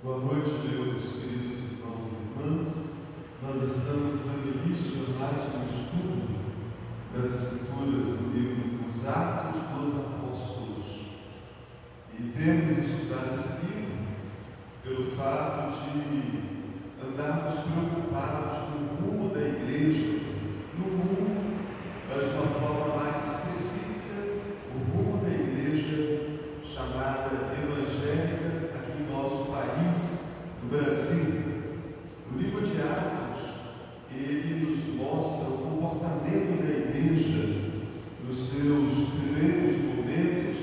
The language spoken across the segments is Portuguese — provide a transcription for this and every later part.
Boa noite, meus queridos irmãos e irmãs. Nós estamos dando início a mais um estudo das Escrituras do livro dos Atos dos Apóstolos. E temos estudado esse livro pelo fato de andarmos preocupados com o rumo da igreja no mundo, mas de uma forma mais específica, o rumo da igreja chamada evangélica aqui em nosso país, no Brasil. O livro de Atos, ele nos mostra o comportamento da igreja nos seus primeiros momentos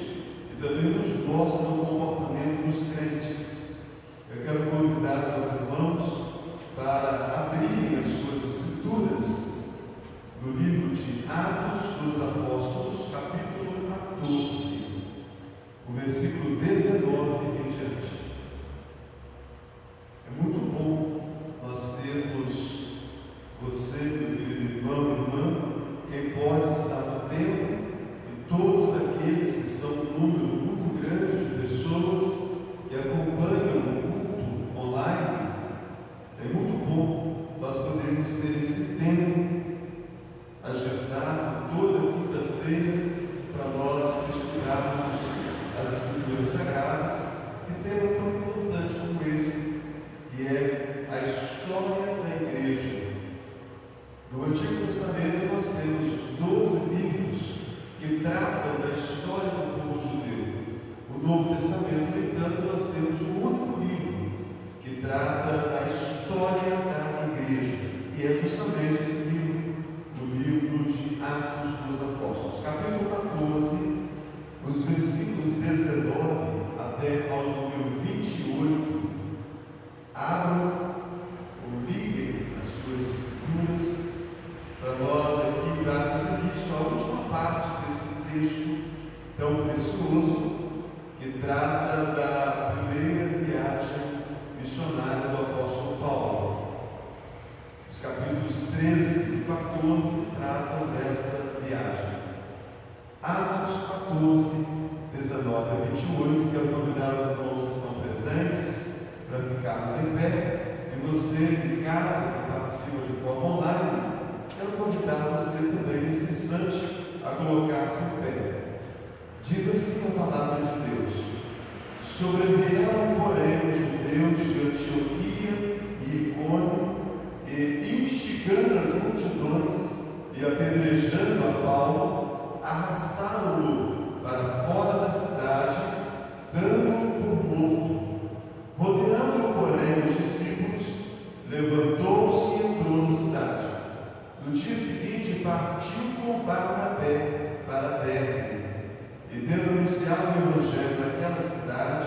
e também nos mostra o comportamento dos crentes. Eu quero convidar os irmãos para abrirem as suas escrituras no livro de Atos dos Apóstolos, capítulo 14, o versículo 19 em diante. É muito bom nós termos você, meu querido irmão e irmã, quem pode estar no templo, e todos aqueles que são um número muito grande de pessoas que acompanham o culto online. É muito bom nós podermos ter esse tempo agendado toda quinta-feira para nós estudarmos as Escrituras Sagradas, e tema tão importante como esse, que é a história da igreja. No Antigo Testamento nós temos os 12 livros que tratam da história do povo judeu. No Novo Testamento, no entanto, nós temos um único livro que trata da história da igreja, e é justamente esse livro, o livro de Atos dos Apóstolos, capítulo 14, os versículos 19 até ao número 28. Abram ou liguem as suas escrituras para nós aqui darmos início à última parte desse texto tão precioso que trata da primeira viagem missionária do apóstolo Paulo. Os capítulos 13 e 14 tratam dessa viagem. Atos 14, 19 a 28, quero convidar os irmãos que estão presentes para ficarmos em pé, e você de casa que participa de forma online, quero convidar você também nesse instante a colocar-se em pé. Diz assim a palavra de Deus: sobrevieram, porém, os judeus de Antioquia e Icônio, e instigando as multidões e apedrejando a Paulo, arrastaram-no para fora da cidade, dando-o por morto. Rodeando, porém, os discípulos, levantou-se e entrou na cidade. No dia seguinte partiu com Barnabé para Derbe, e tendo anunciado o evangelho naquela cidade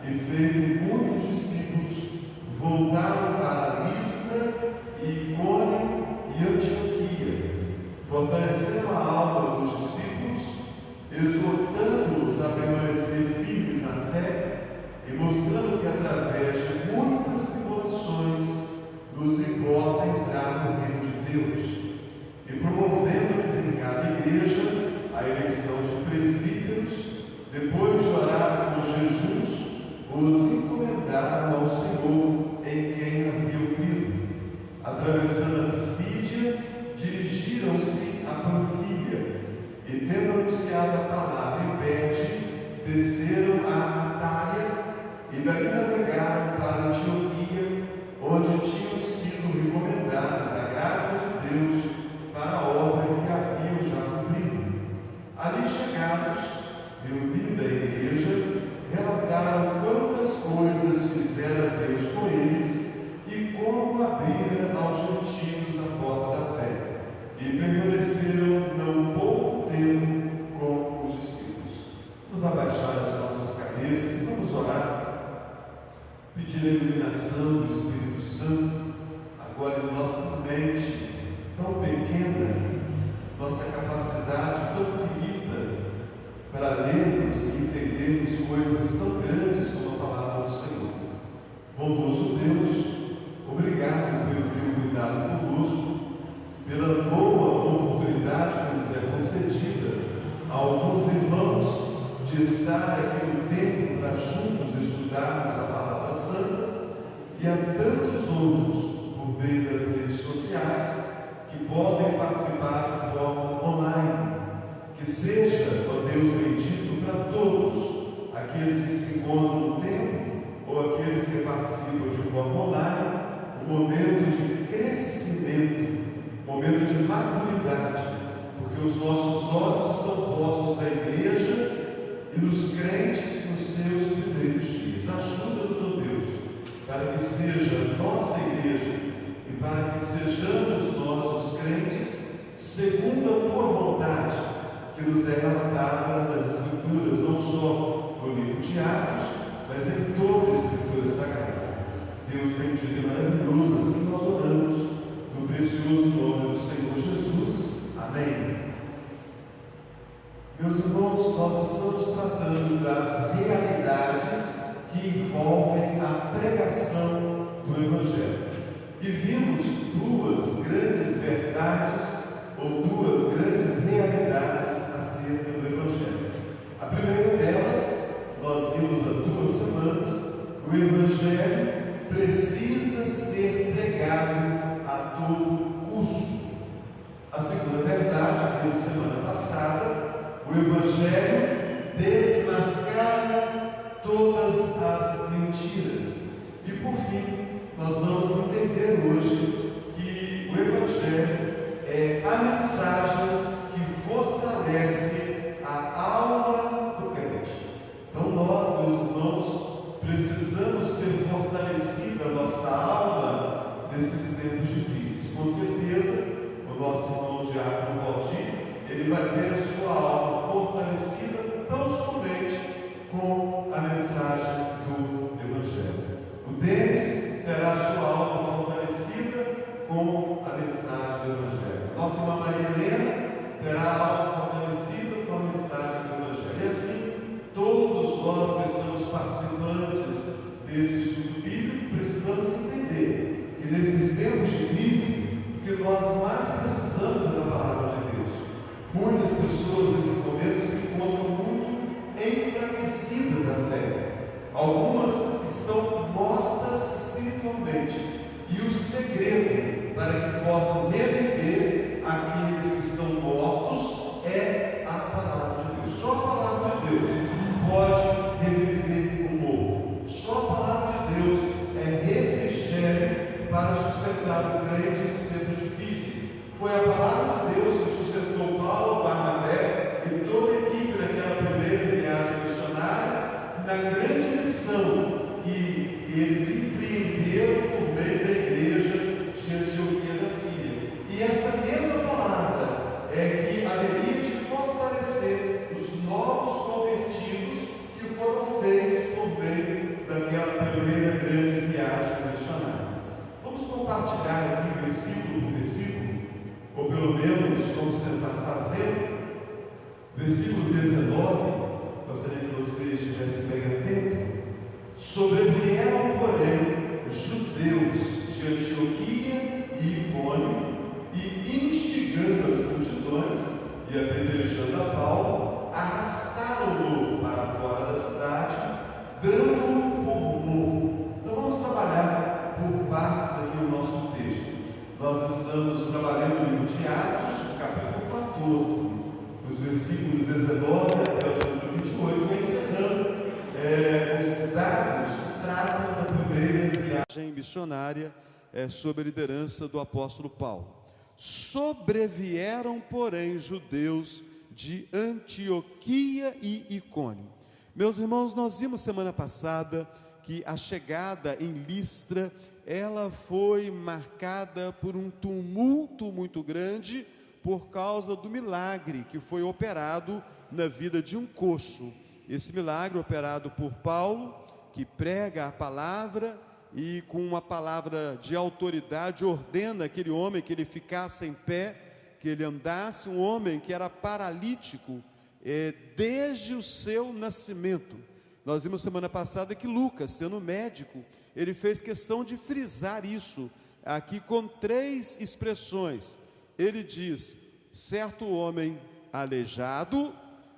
e feito muitos discípulos, voltaram para Listra e Icônio e Antioquia, fortalecendo a alma dos discípulos, exortando-os a permanecer firmes na fé e mostrando que através de muitas tribulações nos importa entrar no reino de Deus, e promovendo-lhes em cada igreja a eleição de presbíteros, depois de orar com jejuns, os encomendaram ao Senhor em quem haviam crido. Atravessando a Pisídia, dirigiram-se a Panfilha, e tendo anunciado a palavra em Perge, desceram a Atália, e dali navegaram para Antioquia, onde tinham sido recomendados a graça de Deus para a obra que haviam já cumprido. Ali chegados, reunida a igreja, relataram quantas coisas fizera Deus com eles e como abrira aos gentios a porta da fé, e permaneceram não pouco tempo com os discípulos. Vamos abaixar as nossas cabeças e vamos orar, pedir a iluminação do Espírito Santo agora em nossa mente tão pequena, nossa capacidade tão finita para lermos e entendermos coisas tão grandes como a palavra do Senhor. Bondoso Deus, obrigado pelo teu cuidado conosco, pela boa oportunidade que nos é concedida a alguns irmãos de estar aqui no templo para juntos estudarmos a Palavra Santa, e há tantos outros, por meio das redes sociais, que podem participar de forma online. Que seja, ó Deus bendito, para todos, aqueles que se encontram no templo, ou aqueles que participam de forma online, um momento de crescimento, um momento de maturidade, porque os nossos olhos estão postos na igreja e nos crentes nos seus primeiros dias. Ajuda-nos, ó Deus, para que seja nossa igreja e para que sejamos nós, os crentes, segundo a tua vontade, que nos é relatada nas Escrituras, não só no livro de Atos, mas em toda a Escritura Sagrada. Deus bendito e maravilhoso, assim nós oramos, no precioso nome do Senhor Jesus. Amém. Meus irmãos, nós estamos tratando das realidades que envolvem a pregação do Evangelho. E vimos duas grandes verdades, ou duas grandes realidades acerca do Evangelho. A primeira delas, nós vimos há 2 semanas, o Evangelho precisa ser pregado a todo custo. A segunda verdade, vimos semana passada, o Evangelho desmascara todas as mentiras. E por fim, nós vamos entender hoje que o Evangelho é a mensagem que fortalece a alma do crente. Então nós, meus irmãos, precisamos ser fortalecida a nossa alma nesses tempos difíceis. Com certeza, o nosso irmão Diácono Valdir, ele vai ter a sua alma fortalecida tão somente com a mensagem do Evangelho. O Denis terá a sua alma fortalecida com a mensagem do Evangelho. Nossa irmã Maria Helena terá a alma fortalecida com a mensagem do Evangelho. E assim, todos nós que estamos participantes desse estudo bíblico, precisamos entender que nesses tempos de crise, o que nós mais precisamos é da palavra de Deus. Muitas pessoas nesse momento se encontram muito enfraquecidas na fé. Algumas estão mortas espiritualmente. E o segredo para que possam reviver aqueles que estão mortos é a palavra de Deus. Só a palavra de Deus pode reviver o morto. Só a palavra de Deus é refrigério para sustentar o crente nos tempos difíceis. Foi a palavra de Deus que sustentou Paulo, Barnabé e toda a equipe naquela primeira viagem missionária, na grande missão que eles empreenderam por meio da igreja de Antioquia da Síria. E essa mesma palavra é que haveria de fortalecer os novos convertidos que foram feitos por meio daquela primeira grande viagem missionária. Vamos compartilhar aqui versículo por versículo, ou pelo menos vamos tentar fazer. Versículo 19, gostaria que você estivesse bem atento. Sobrevieram, porém, judeus de Antioquia e Icônio, e instigando as multidões e apedrejando a Paulo, arrastaram-no para fora da cidade, dando-o por morto. Então vamos trabalhar por partes aqui o nosso texto. Nós estamos trabalhando no livro de Atos, capítulo 14, os versículos 19 até o capítulo 28, encerrando os dados que tratam da primeira viagem missionária sob a liderança do apóstolo Paulo. Sobrevieram, porém, judeus de Antioquia e Icônio. Meus irmãos, nós vimos semana passada que a chegada em Listra, ela foi marcada por um tumulto muito grande por causa do milagre que foi operado na vida de um coxo. Esse milagre operado por Paulo, que prega a palavra e com uma palavra de autoridade ordena aquele homem que ele ficasse em pé, que ele andasse, um homem que era paralítico desde o seu nascimento. Nós vimos semana passada que Lucas, sendo médico, ele fez questão de frisar isso aqui com 3 expressões. Ele diz: certo homem aleijado,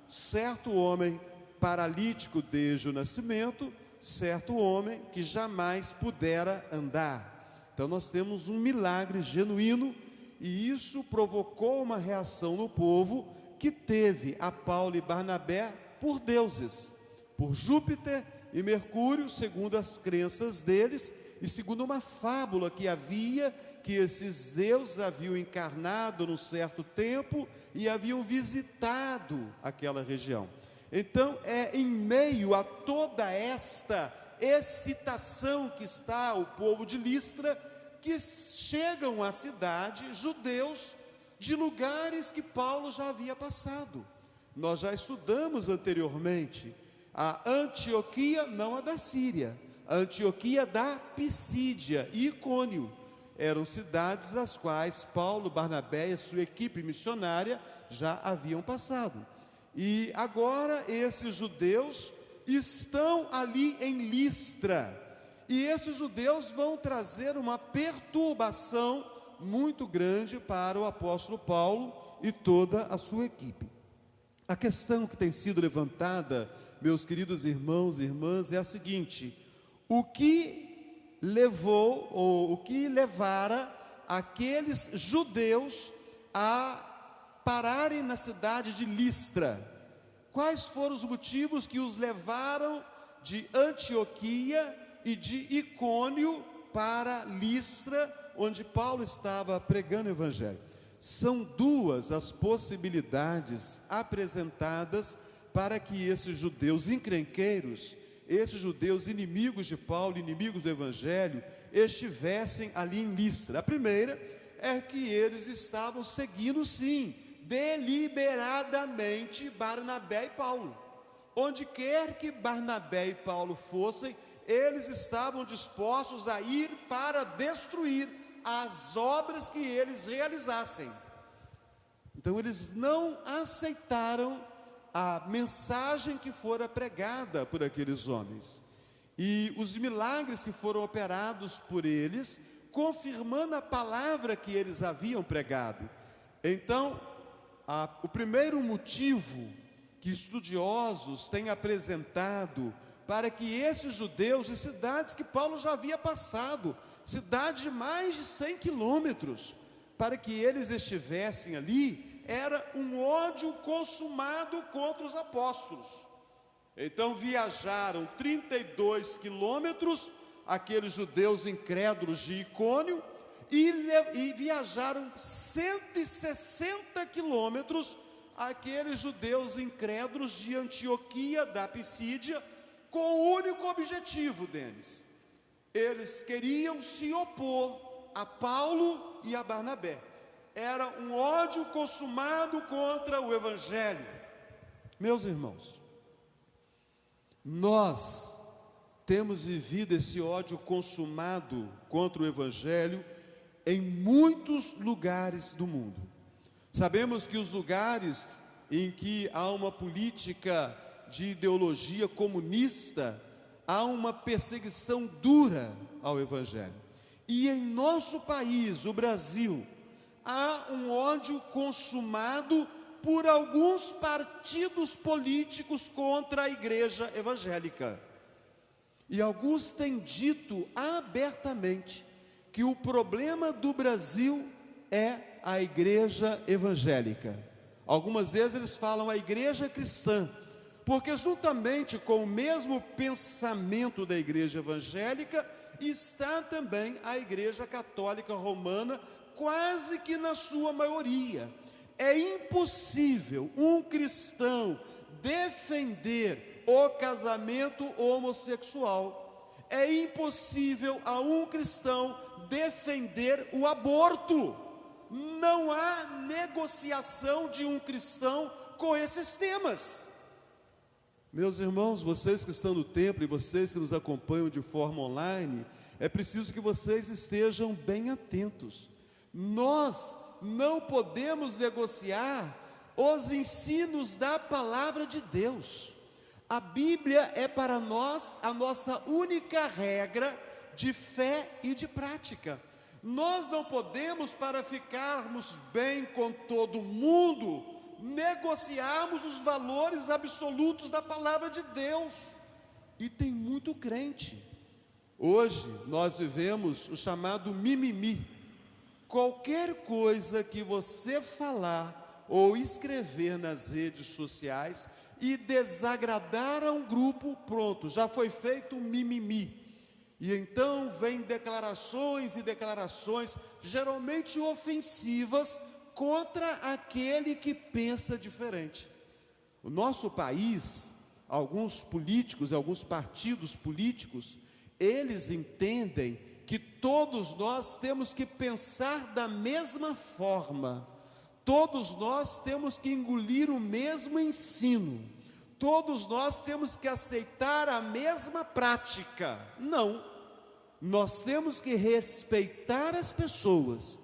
certo homem paralítico desde o nascimento, certo homem que jamais pudera andar. Então nós temos um milagre genuíno, e isso provocou uma reação no povo, que teve a Paulo e Barnabé por deuses, por Júpiter e Mercúrio, segundo as crenças deles, e segundo uma fábula que havia, que esses deuses haviam encarnado num certo tempo e haviam visitado aquela região. Então é em meio a toda esta excitação que está o povo de Listra, que chegam à cidade judeus de lugares que Paulo já havia passado. Nós já estudamos anteriormente a Antioquia, não a da Síria, a Antioquia da Pisídia e Icônio. Eram cidades das quais Paulo, Barnabé e a sua equipe missionária já haviam passado. E agora esses judeus estão ali em Listra, e esses judeus vão trazer uma perturbação muito grande para o apóstolo Paulo e toda a sua equipe. A questão que tem sido levantada, meus queridos irmãos e irmãs, é a seguinte: o que levou, ou o que levara aqueles judeus a pararem na cidade de Listra? Quais foram os motivos que os levaram de Antioquia e de Icônio para Listra, onde Paulo estava pregando o evangelho? São duas as possibilidades apresentadas para que esses judeus encrenqueiros, esses judeus inimigos de Paulo, inimigos do evangelho, estivessem ali em Listra. A primeira é que eles estavam seguindo, sim, deliberadamente Barnabé e Paulo. Onde quer que Barnabé e Paulo fossem, eles estavam dispostos a ir para destruir as obras que eles realizassem. Então eles não aceitaram a mensagem que fora pregada por aqueles homens, e os milagres que foram operados por eles, confirmando a palavra que eles haviam pregado. Então, o primeiro motivo que estudiosos têm apresentado para que esses judeus de cidades que Paulo já havia passado, cidades de mais de 100 quilômetros, para que eles estivessem ali, era um ódio consumado contra os apóstolos. Então viajaram 32 quilômetros, aqueles judeus incrédulos de Icônio, e viajaram 160 quilômetros, aqueles judeus incrédulos de Antioquia da Pisídia, com o único objetivo deles: eles queriam se opor a Paulo e a Barnabé. Era um ódio consumado contra o evangelho. Meus irmãos, nós temos vivido esse ódio consumado contra o evangelho em muitos lugares do mundo. Sabemos que os lugares em que há uma política de ideologia comunista, há uma perseguição dura ao evangelho. E em nosso país, o Brasil, há um ódio consumado por alguns partidos políticos contra a igreja evangélica. E alguns têm dito abertamente que o problema do Brasil é a igreja evangélica. Algumas vezes eles falam a igreja cristã, porque juntamente com o mesmo pensamento da igreja evangélica está também a igreja católica romana, quase que na sua maioria. É impossível um cristão defender o casamento homossexual. É impossível a um cristão defender o aborto. Não há negociação de um cristão com esses temas. Meus irmãos, vocês que estão no templo e vocês que nos acompanham de forma online, é preciso que vocês estejam bem atentos. Nós não podemos negociar os ensinos da palavra de Deus. A Bíblia é para nós a nossa única regra de fé e de prática. Nós não podemos, para ficarmos bem com todo mundo, negociarmos os valores absolutos da palavra de Deus. E tem muito crente. Hoje nós vivemos o chamado mimimi. Qualquer coisa que você falar ou escrever nas redes sociais e desagradar a um grupo, pronto, já foi feito um mimimi. E então vem declarações e declarações, geralmente ofensivas, contra aquele que pensa diferente. O nosso país, alguns políticos, alguns partidos políticos, eles entendem que todos nós temos que pensar da mesma forma, todos nós temos que engolir o mesmo ensino, todos nós temos que aceitar a mesma prática. Não, nós temos que respeitar as pessoas,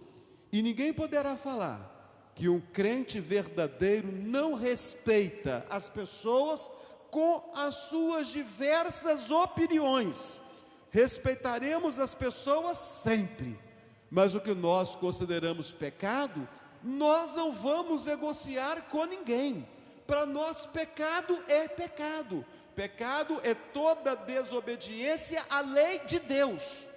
e ninguém poderá falar que um crente verdadeiro não respeita as pessoas com as suas diversas opiniões. Respeitaremos as pessoas sempre, mas o que nós consideramos pecado, nós não vamos negociar com ninguém. Para nós pecado é pecado. Pecado é toda desobediência à lei de Deus.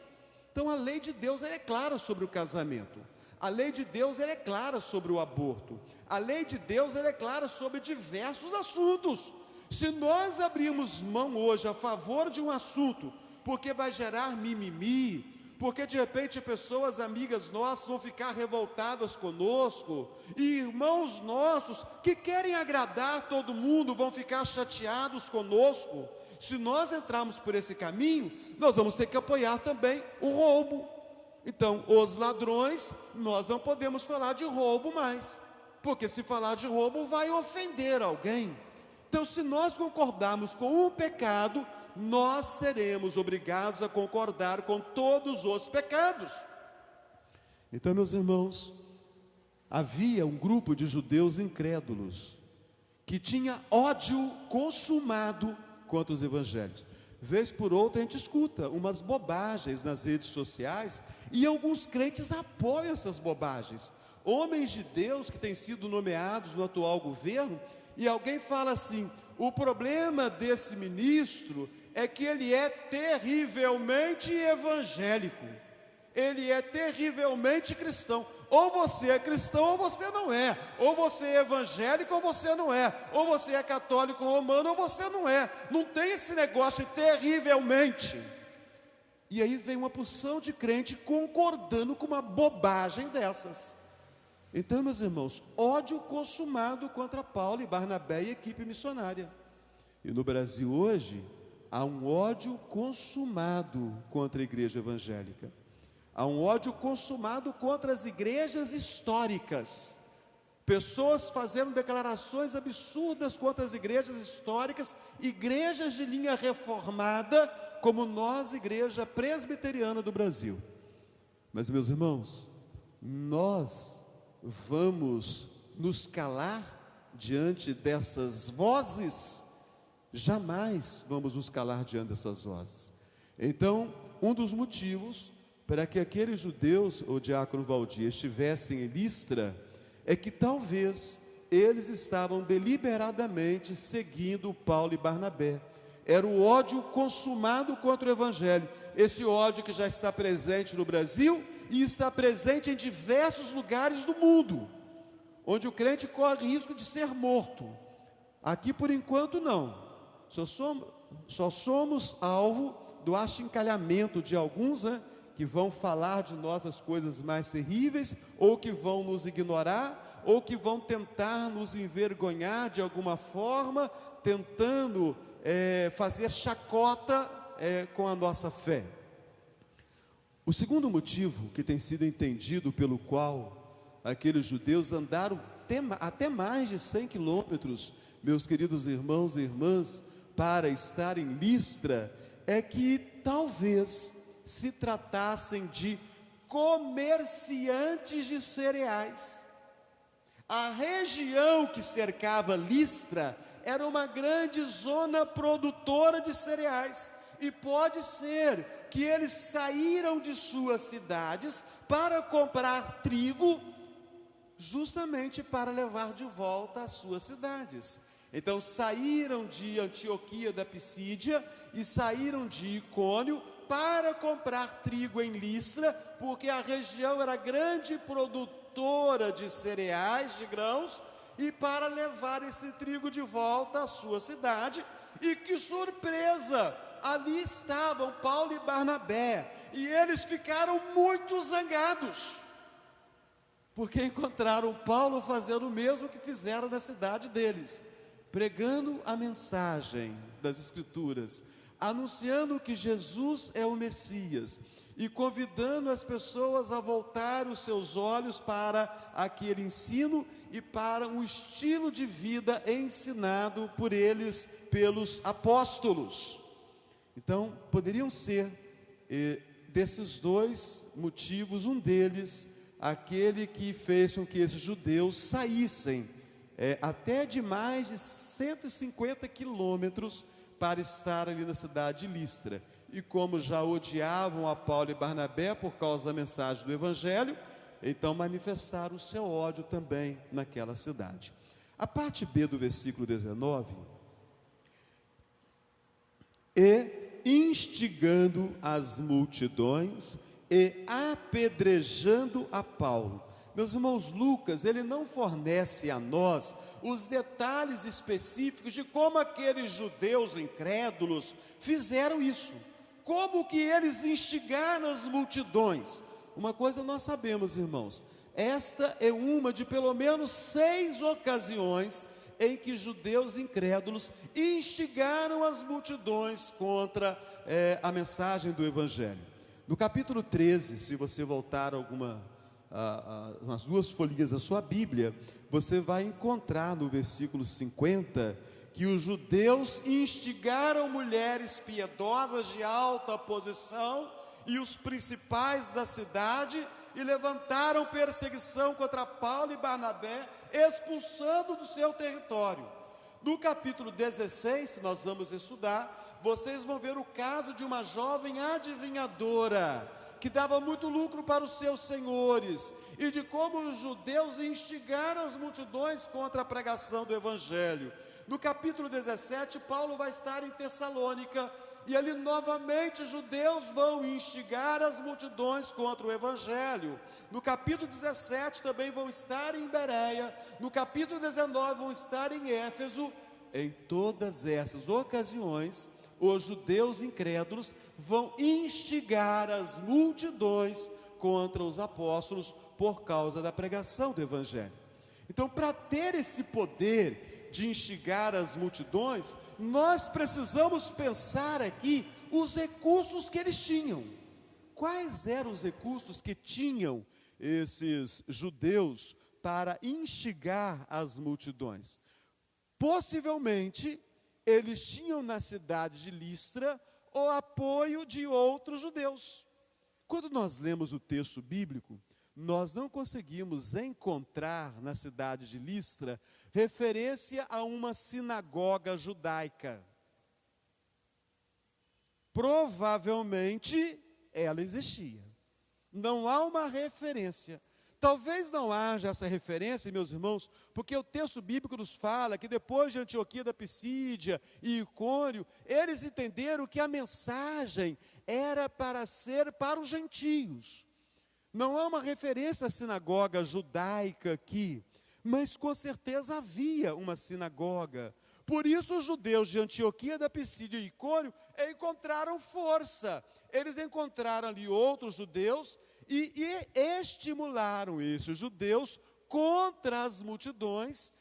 Então a lei de Deus ela é clara sobre o casamento. A lei de Deus ela é clara sobre o aborto. A lei de Deus ela é clara sobre diversos assuntos. Se nós abrirmos mão hoje a favor de um assunto, porque vai gerar mimimi, porque de repente pessoas amigas nossas vão ficar revoltadas conosco, e irmãos nossos que querem agradar todo mundo vão ficar chateados conosco. Se nós entrarmos por esse caminho, nós vamos ter que apoiar também o roubo. Então, os ladrões, nós não podemos falar de roubo mais, porque se falar de roubo vai ofender alguém. Então, se nós concordarmos com um pecado, nós seremos obrigados a concordar com todos os pecados. Então, meus irmãos, havia um grupo de judeus incrédulos que tinha ódio consumado contra os evangélicos. Vez por outra a gente escuta umas bobagens nas redes sociais e alguns crentes apoiam essas bobagens. Homens de Deus que têm sido nomeados no atual governo, e alguém fala assim: o problema desse ministro é que ele é terrivelmente evangélico, ele é terrivelmente cristão. Ou você é cristão ou você não é, ou você é evangélico ou você não é, ou você é católico romano ou você não é. Não tem esse negócio de terrivelmente. E aí vem uma porção de crente concordando com uma bobagem dessas. Então, meus irmãos, ódio consumado contra Paulo e Barnabé e equipe missionária. E no Brasil hoje, há um ódio consumado contra a igreja evangélica. Há um ódio consumado contra as igrejas históricas. Pessoas fazendo declarações absurdas contra as igrejas históricas, igrejas de linha reformada, como nós, igreja presbiteriana do Brasil. Mas, meus irmãos, nós vamos nos calar diante dessas vozes? Jamais vamos nos calar diante dessas vozes. Então, um dos motivos para que aqueles judeus, o diácono Valdir, estivessem em Listra, é que talvez eles estavam deliberadamente seguindo Paulo e Barnabé. Era o ódio consumado contra o evangelho, esse ódio que já está presente no Brasil e está presente em diversos lugares do mundo, onde o crente corre risco de ser morto. Aqui por enquanto não, só somos alvo do achincalhamento de alguns, que vão falar de nós as coisas mais terríveis, ou que vão nos ignorar, ou que vão tentar nos envergonhar de alguma forma, tentando fazer chacota com a nossa fé. O segundo motivo que tem sido entendido pelo qual aqueles judeus andaram até mais de 100 quilômetros, meus queridos irmãos e irmãs, para estar em Listra, é que talvez se tratassem de comerciantes de cereais. A região que cercava Listra era uma grande zona produtora de cereais, e pode ser que eles saíram de suas cidades para comprar trigo justamente para levar de volta às suas cidades. Então saíram de Antioquia da Pisídia e saíram de Icônio para comprar trigo em Listra, porque a região era grande produtora de cereais, de grãos, e para levar esse trigo de volta à sua cidade. E que surpresa! Ali estavam Paulo e Barnabé, e eles ficaram muito zangados, porque encontraram Paulo fazendo o mesmo que fizeram na cidade deles, pregando a mensagem das Escrituras, anunciando que Jesus é o Messias, e convidando as pessoas a voltar os seus olhos para aquele ensino e para um estilo de vida ensinado por eles, pelos apóstolos. Então, poderiam ser desses dois motivos, um deles, aquele que fez com que esses judeus saíssem até de mais de 150 quilômetros para estar ali na cidade de Listra. E como já odiavam a Paulo e Barnabé por causa da mensagem do Evangelho, então manifestaram o seu ódio também naquela cidade. A parte B do versículo 19, e instigando as multidões e apedrejando a Paulo. Meus irmãos, Lucas, ele não fornece a nós os detalhes específicos de como aqueles judeus incrédulos fizeram isso, como que eles instigaram as multidões. Uma coisa nós sabemos, irmãos, esta é uma de pelo menos 6 ocasiões em que judeus incrédulos instigaram as multidões contra a mensagem do Evangelho. No capítulo 13, se você voltar umas 2 folhinhas da sua Bíblia, você vai encontrar no versículo 50, que os judeus instigaram mulheres piedosas de alta posição e os principais da cidade, e levantaram perseguição contra Paulo e Barnabé, expulsando do seu território. No capítulo 16, que nós vamos estudar, vocês vão ver o caso de uma jovem adivinhadora, que dava muito lucro para os seus senhores, e de como os judeus instigaram as multidões contra a pregação do Evangelho. No capítulo 17, Paulo vai estar em Tessalônica, e ali novamente os judeus vão instigar as multidões contra o Evangelho. No capítulo 17 também vão estar em Bereia. No capítulo 19 vão estar em Éfeso. Em todas essas ocasiões, os judeus incrédulos vão instigar as multidões contra os apóstolos por causa da pregação do Evangelho. Então, para ter esse poder de instigar as multidões, nós precisamos pensar aqui os recursos que eles tinham. Quais eram os recursos que tinham esses judeus para instigar as multidões? Possivelmente, eles tinham na cidade de Listra o apoio de outros judeus. Quando nós lemos o texto bíblico, nós não conseguimos encontrar na cidade de Listra referência a uma sinagoga judaica. Provavelmente ela existia. Não há uma referência. Talvez não haja essa referência, meus irmãos, porque o texto bíblico nos fala que depois de Antioquia da Pisídia e Icônio, eles entenderam que a mensagem era para ser para os gentios. Não há uma referência à sinagoga judaica aqui, mas com certeza havia uma sinagoga. Por isso os judeus de Antioquia da Pisídia e Icônio encontraram força. Eles encontraram ali outros judeus e estimularam esses judeus contra as multidões,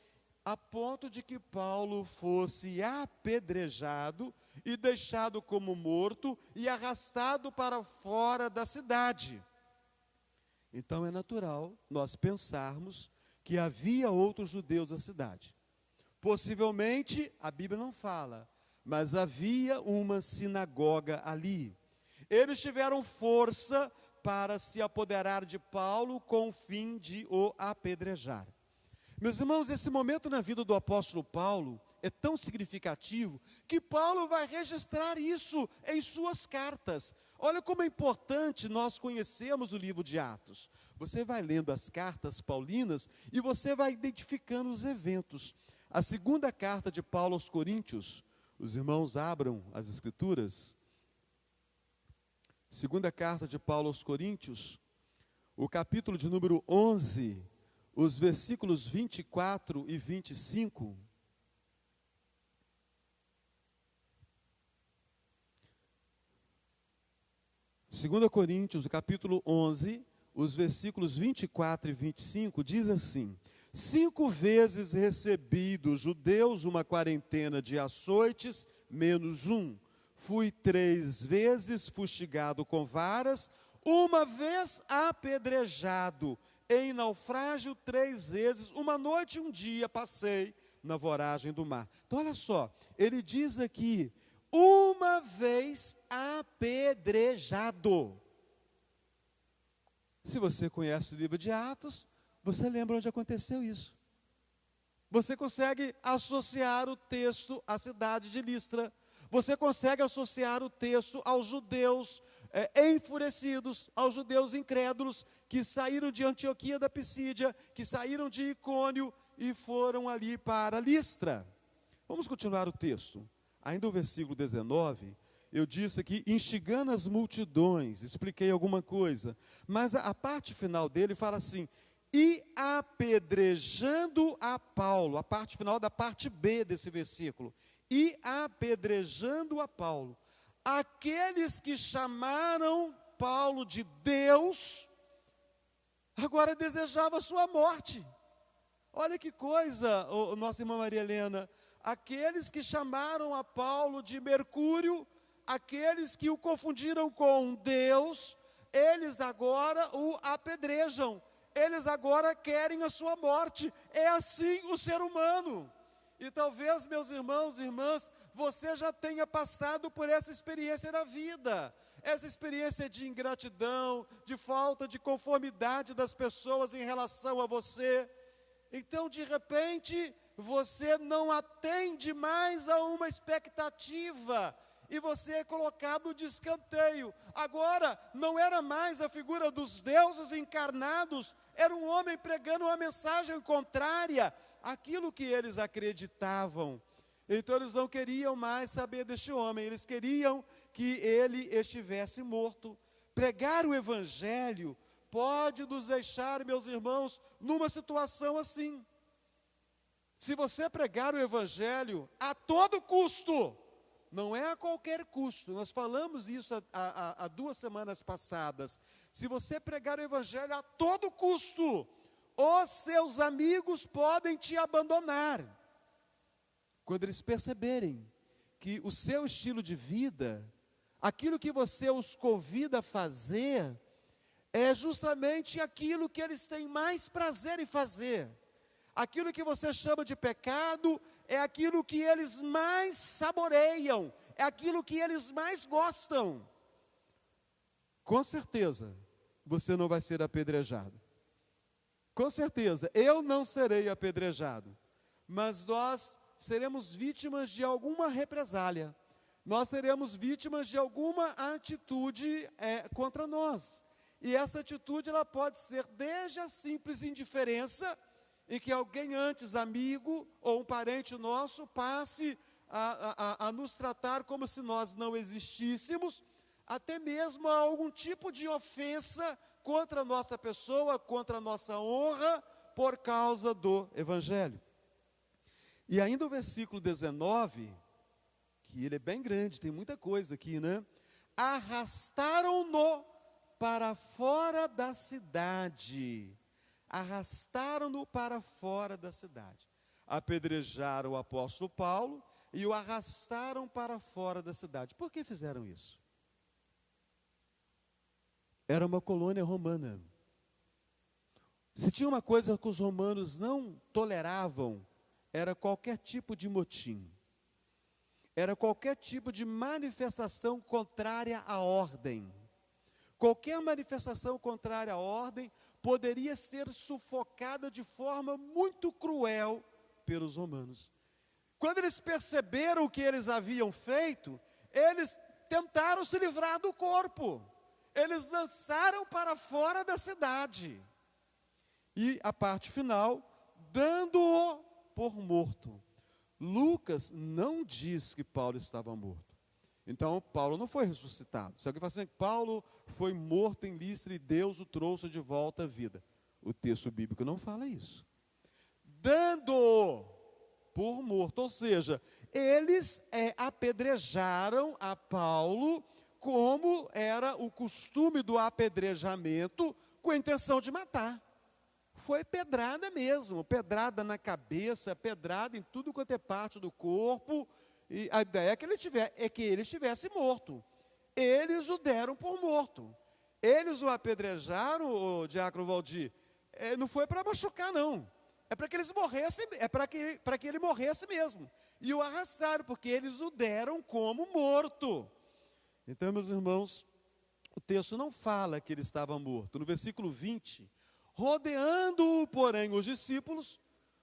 a ponto de que Paulo fosse apedrejado e deixado como morto e arrastado para fora da cidade. Então é natural nós pensarmos que havia outros judeus na cidade. Possivelmente, a Bíblia não fala, mas havia uma sinagoga ali. Eles tiveram força para se apoderar de Paulo com o fim de o apedrejar. Meus irmãos, esse momento na vida do apóstolo Paulo é tão significativo que Paulo vai registrar isso em suas cartas. Olha como é importante nós conhecermos o livro de Atos. Você vai lendo as cartas paulinas e você vai identificando os eventos. A segunda carta de Paulo aos Coríntios, os irmãos abram as Escrituras. Segunda carta de Paulo aos Coríntios, o capítulo de número 11, os versículos 24 e 25. Segunda Coríntios, o capítulo 11, os versículos 24 e 25, diz assim: 5 vezes recebi dos judeus uma quarentena de açoites, menos um. Fui 3 vezes fustigado com varas, uma vez apedrejado, em naufrágio 3 vezes, uma noite e um dia passei na voragem do mar. Então olha só, ele diz aqui, uma vez apedrejado. Se você conhece o livro de Atos, você lembra onde aconteceu isso. Você consegue associar o texto à cidade de Listra. Você consegue associar o texto aos judeus enfurecidos, aos judeus incrédulos, que saíram de Antioquia da Pisídia, que saíram de Icônio e foram ali para Listra. Vamos continuar o texto. Ainda o versículo 19, eu disse aqui, instigando as multidões, expliquei alguma coisa, mas a parte final dele fala assim, e apedrejando a Paulo, a parte final da parte B desse versículo, e apedrejando a Paulo, aqueles que chamaram Paulo de Deus, agora desejava sua morte. Olha que coisa, nossa irmã Maria Helena, aqueles que chamaram a Paulo de Mercúrio, aqueles que o confundiram com Deus, eles agora o apedrejam, eles agora querem a sua morte. É assim o ser humano. E talvez, meus irmãos e irmãs, você já tenha passado por essa experiência na vida, essa experiência de ingratidão, de falta de conformidade das pessoas em relação a você. Então, de repente, você não atende mais a uma expectativa e você é colocado de escanteio. Agora, não era mais a figura dos deuses encarnados, era um homem pregando uma mensagem contrária àquilo que eles acreditavam. Então, eles não queriam mais saber deste homem, eles queriam que ele estivesse morto. Pregar o Evangelho pode nos deixar, meus irmãos, numa situação assim. Se você pregar o Evangelho a todo custo, não é a qualquer custo, nós falamos isso há 2 semanas passadas. Se você pregar o Evangelho a todo custo, os seus amigos podem te abandonar. Quando eles perceberem que o seu estilo de vida, aquilo que você os convida a fazer, é justamente aquilo que eles têm mais prazer em fazer. Aquilo que você chama de pecado é aquilo que eles mais saboreiam, é aquilo que eles mais gostam. Com certeza, você não vai ser apedrejado. Com certeza, eu não serei apedrejado. Mas nós seremos vítimas de alguma represália. Nós seremos vítimas de alguma atitude contra nós. E essa atitude ela pode ser desde a simples indiferença, em que alguém antes, amigo ou um parente nosso, passe a nos tratar como se nós não existíssemos, até mesmo a algum tipo de ofensa contra a nossa pessoa, contra a nossa honra, por causa do Evangelho. E ainda o versículo 19, que ele é bem grande, tem muita coisa aqui, né? Arrastaram-no para fora da cidade. Arrastaram-no para fora da cidade. Apedrejaram o apóstolo Paulo e o arrastaram para fora da cidade. Por que fizeram isso? Era uma colônia romana. Se tinha uma coisa que os romanos não toleravam, era qualquer tipo de motim. Era qualquer tipo de manifestação contrária à ordem. Qualquer manifestação contrária à ordem poderia ser sufocada de forma muito cruel pelos romanos. Quando eles perceberam o que eles haviam feito, eles tentaram se livrar do corpo. Eles lançaram para fora da cidade. E a parte final, dando-o por morto. Lucas não diz que Paulo estava morto. Então, Paulo não foi ressuscitado. Se alguém fala assim, Paulo foi morto em Listra e Deus o trouxe de volta à vida. O texto bíblico não fala isso. Dando-o por morto, ou seja, eles apedrejaram a Paulo como era o costume do apedrejamento, com a intenção de matar. Foi pedrada mesmo, pedrada na cabeça, pedrada em tudo quanto é parte do corpo, e a ideia é que ele estivesse morto. Eles o deram por morto. Eles o apedrejaram, o diácono Valdir, não foi para machucar não, é para que eles morressem, para que ele morresse mesmo. E o arrastaram, porque eles o deram como morto. Então, meus irmãos, o texto não fala que ele estava morto. No versículo 20, rodeando-o, porém, os discípulos,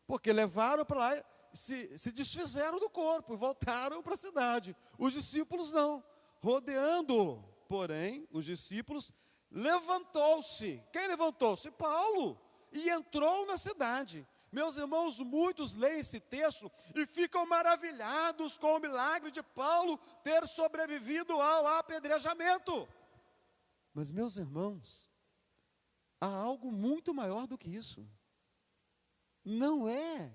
porque levaram para lá, se desfizeram do corpo e voltaram para a cidade. Os discípulos não. Rodeando-o, porém, os discípulos, levantou-se. Quem levantou-se? Paulo. E entrou na cidade. Meus irmãos, muitos leem esse texto e ficam maravilhados com o milagre de Paulo ter sobrevivido ao apedrejamento. Mas, meus irmãos, há algo muito maior do que isso. Não é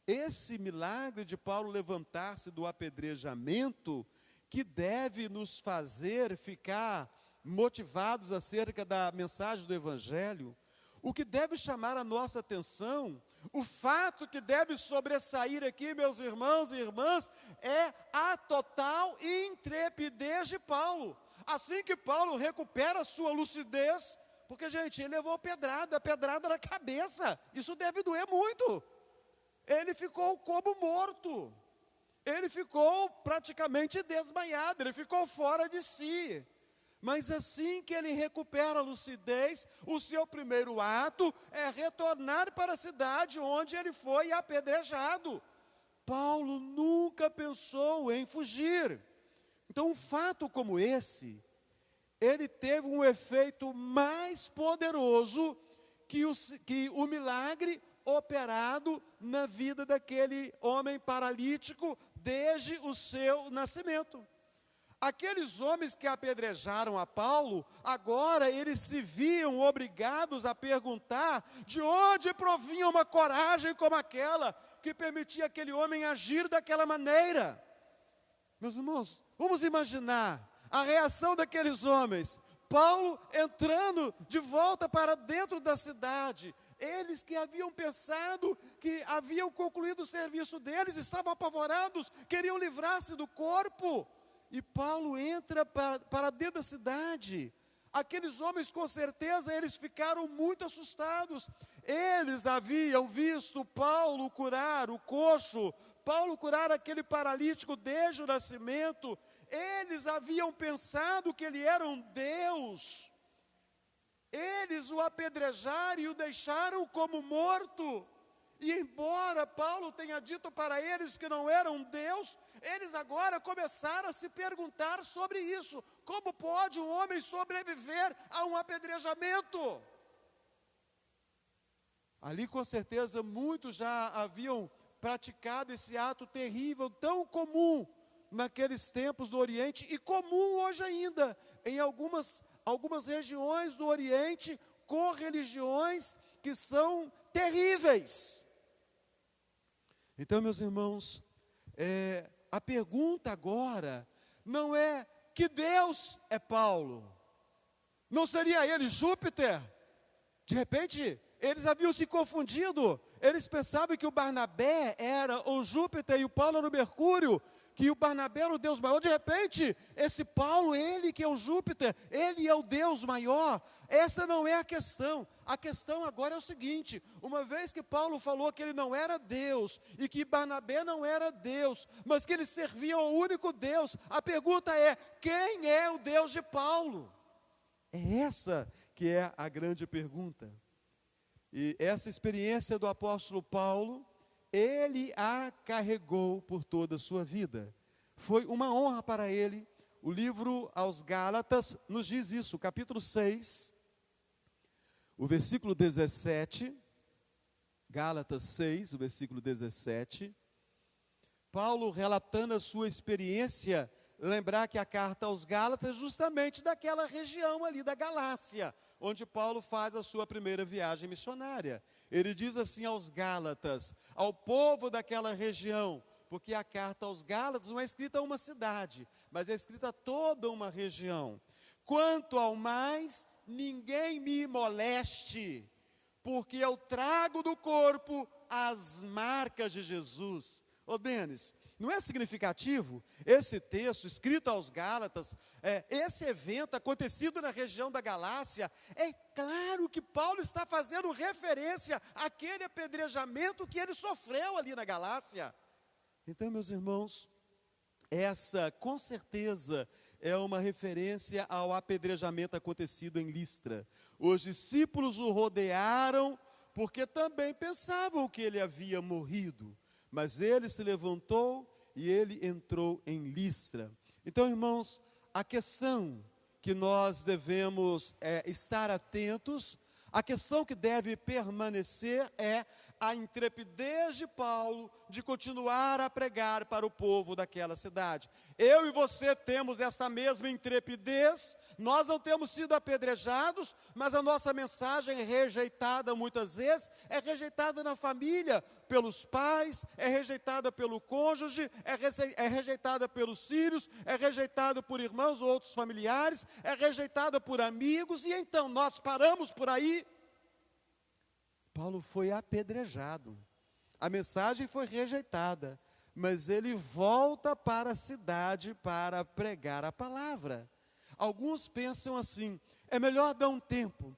esse milagre de Paulo levantar-se do apedrejamento que deve nos fazer ficar motivados acerca da mensagem do Evangelho. O que deve chamar a nossa atenção, o fato que deve sobressair aqui, meus irmãos e irmãs, é a total intrepidez de Paulo. Assim que Paulo recupera a sua lucidez, porque, gente, ele levou pedrada na cabeça, isso deve doer muito. Ele ficou como morto, ele ficou praticamente desmaiado, ele ficou fora de si. Mas assim que ele recupera a lucidez, o seu primeiro ato é retornar para a cidade onde ele foi apedrejado. Paulo nunca pensou em fugir. Então, um fato como esse, ele teve um efeito mais poderoso que o milagre operado na vida daquele homem paralítico desde o seu nascimento. Aqueles homens que apedrejaram a Paulo, agora eles se viam obrigados a perguntar de onde provinha uma coragem como aquela, que permitia aquele homem agir daquela maneira. Meus irmãos, vamos imaginar a reação daqueles homens. Paulo entrando de volta para dentro da cidade. Eles que haviam pensado que haviam concluído o serviço deles, estavam apavorados, queriam livrar-se do corpo. E Paulo entra para dentro da cidade. Aqueles homens, com certeza, eles ficaram muito assustados. Eles haviam visto Paulo curar o coxo, Paulo curar aquele paralítico desde o nascimento. Eles haviam pensado que ele era um Deus. Eles o apedrejaram e o deixaram como morto. E embora Paulo tenha dito para eles que não eram Deus, eles agora começaram a se perguntar sobre isso. Como pode um homem sobreviver a um apedrejamento? Ali com certeza muitos já haviam praticado esse ato terrível, tão comum naqueles tempos do Oriente e comum hoje ainda em algumas regiões do Oriente, com religiões que são terríveis. Então, meus irmãos, a pergunta agora não é que Deus é Paulo. Não seria ele Júpiter? De repente, eles haviam se confundido. Eles pensavam que o Barnabé era o Júpiter e o Paulo era o Mercúrio, que o Barnabé era o Deus maior. De repente, esse Paulo, ele que é o Júpiter, ele é o Deus maior. Essa não é a questão. A questão agora é o seguinte: uma vez que Paulo falou que ele não era Deus, e que Barnabé não era Deus, mas que eles serviam ao único Deus, a pergunta é: quem é o Deus de Paulo? É essa que é a grande pergunta. E essa experiência do apóstolo Paulo, ele a carregou por toda a sua vida. Foi uma honra para ele. O livro aos Gálatas nos diz isso, capítulo 6, o versículo 17, Gálatas 6, o versículo 17, Paulo relatando a sua experiência, lembrar que a carta aos Gálatas é justamente daquela região ali da Galácia, onde Paulo faz a sua primeira viagem missionária. Ele diz assim aos Gálatas, ao povo daquela região, porque a carta aos Gálatas não é escrita a uma cidade, mas é escrita a toda uma região. Quanto ao mais, ninguém me moleste, porque eu trago do corpo as marcas de Jesus. Ô Denis, não é significativo esse texto escrito aos Gálatas, esse evento acontecido na região da Galácia? É claro que Paulo está fazendo referência àquele apedrejamento que ele sofreu ali na Galácia. Então, meus irmãos, essa com certeza é uma referência ao apedrejamento acontecido em Listra. Os discípulos o rodearam porque também pensavam que ele havia morrido, mas ele se levantou e ele entrou em Listra. Então, irmãos, a questão que nós devemos estar atentos, a questão que deve permanecer é a intrepidez de Paulo de continuar a pregar para o povo daquela cidade. Eu e você temos esta mesma intrepidez, nós não temos sido apedrejados, mas a nossa mensagem é rejeitada muitas vezes, é rejeitada na família, pelos pais, é rejeitada pelo cônjuge, é rejeitada pelos filhos, é rejeitada por irmãos ou outros familiares, é rejeitada por amigos, e então nós paramos por aí. Paulo foi apedrejado, a mensagem foi rejeitada, mas ele volta para a cidade para pregar a palavra. Alguns pensam assim, é melhor dar um tempo.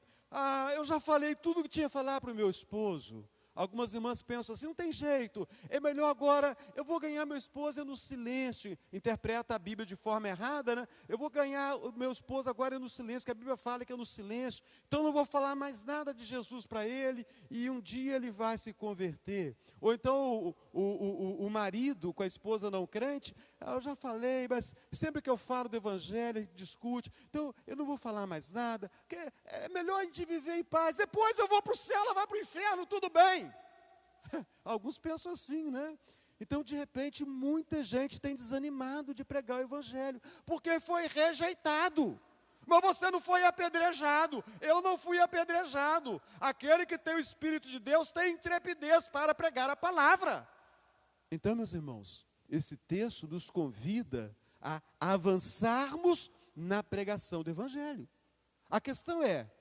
Eu já falei tudo que tinha a falar para o meu esposo. Algumas irmãs pensam assim, não tem jeito, é melhor agora, eu vou ganhar meu esposo no silêncio. Interpreta a Bíblia de forma errada, né? Eu vou ganhar o meu esposo agora no silêncio, que a Bíblia fala que é no silêncio, então não vou falar mais nada de Jesus para ele, e um dia ele vai se converter. Ou então o marido com a esposa não crente, eu já falei, mas sempre que eu falo do Evangelho, a gente discute, então eu não vou falar mais nada, porque é melhor a gente viver em paz, depois eu vou para o céu, ela vai para o inferno, tudo bem. Alguns pensam assim, né? Então, de repente, muita gente tem desanimado de pregar o Evangelho, porque foi rejeitado. Mas você não foi apedrejado, eu não fui apedrejado. Aquele que tem o Espírito de Deus tem intrepidez para pregar a palavra. Então, meus irmãos, esse texto nos convida a avançarmos na pregação do Evangelho. A questão é,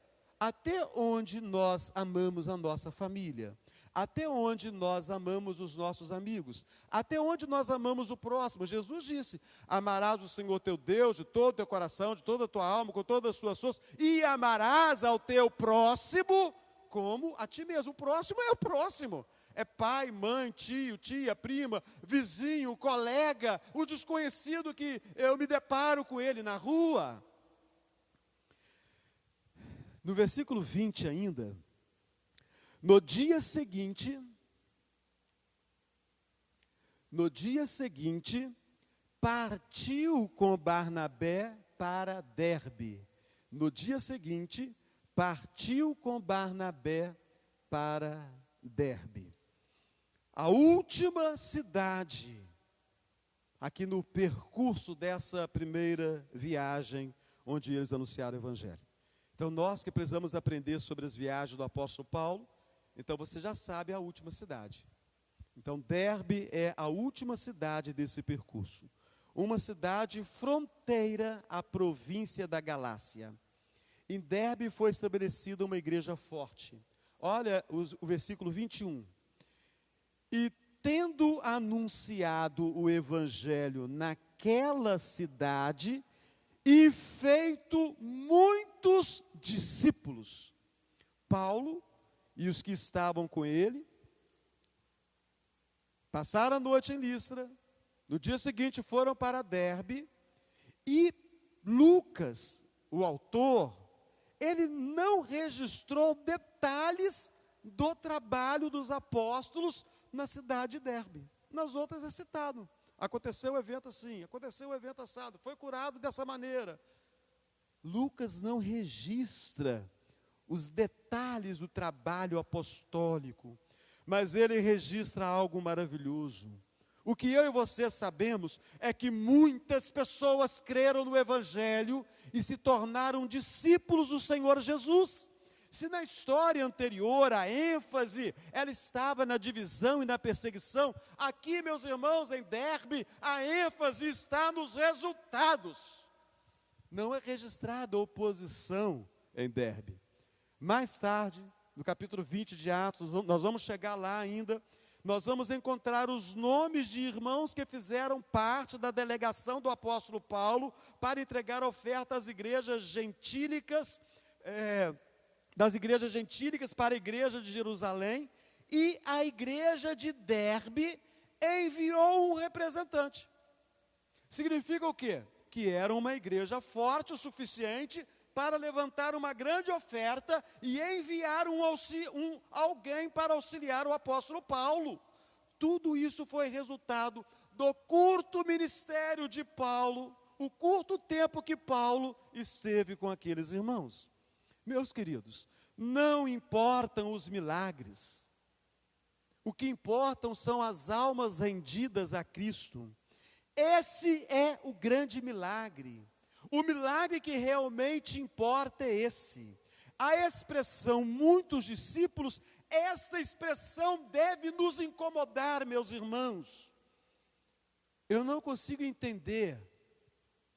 até onde nós amamos a nossa família? Até onde nós amamos os nossos amigos? Até onde nós amamos o próximo? Jesus disse, amarás o Senhor teu Deus de todo o teu coração, de toda a tua alma, com todas as suas forças, e amarás ao teu próximo como a ti mesmo. O próximo é o próximo. É pai, mãe, tio, tia, prima, vizinho, colega, o desconhecido que eu me deparo com ele na rua. No versículo 20 ainda, no dia seguinte, partiu com Barnabé para Derbe. No dia seguinte, partiu com Barnabé para Derbe. A última cidade, aqui no percurso dessa primeira viagem, onde eles anunciaram o Evangelho. Então, nós que precisamos aprender sobre as viagens do apóstolo Paulo, então você já sabe a última cidade. Então, Derbe é a última cidade desse percurso. Uma cidade fronteira à província da Galácia. Em Derbe foi estabelecida uma igreja forte. Olha o versículo 21. E tendo anunciado o evangelho naquela cidade e feito muitos discípulos, Paulo e os que estavam com ele passaram a noite em Listra, no dia seguinte foram para Derbe, e Lucas, o autor, ele não registrou detalhes do trabalho dos apóstolos na cidade de Derbe. Nas outras é citado. Aconteceu o evento assim, aconteceu o evento assado, foi curado dessa maneira. Lucas não registra os detalhes do trabalho apostólico, mas ele registra algo maravilhoso. O que eu e você sabemos é que muitas pessoas creram no Evangelho e se tornaram discípulos do Senhor Jesus. Se na história anterior a ênfase, ela estava na divisão e na perseguição, aqui, meus irmãos, em Derbe, a ênfase está nos resultados. Não é registrada oposição em Derbe. Mais tarde, no capítulo 20 de Atos, nós vamos chegar lá ainda, nós vamos encontrar os nomes de irmãos que fizeram parte da delegação do apóstolo Paulo para entregar oferta às igrejas gentílicas, das igrejas gentílicas para a igreja de Jerusalém, e a igreja de Derbe enviou um representante. Significa o quê? Que era uma igreja forte o suficiente para levantar uma grande oferta e enviar alguém para auxiliar o apóstolo Paulo. Tudo isso foi resultado do curto ministério de Paulo, o curto tempo que Paulo esteve com aqueles irmãos. Meus queridos, não importam os milagres, o que importam são as almas rendidas a Cristo. Esse é o grande milagre. O milagre que realmente importa é esse. A expressão muitos discípulos, esta expressão deve nos incomodar, meus irmãos. Eu não consigo entender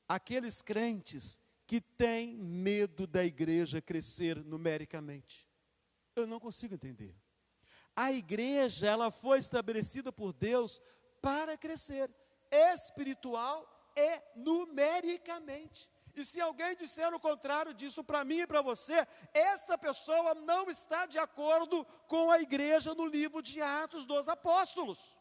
aqueles crentes que têm medo da igreja crescer numericamente. Eu não consigo entender. A igreja, ela foi estabelecida por Deus para crescer espiritual e numericamente. E se alguém disser o contrário disso para mim e para você, essa pessoa não está de acordo com a igreja no livro de Atos dos Apóstolos.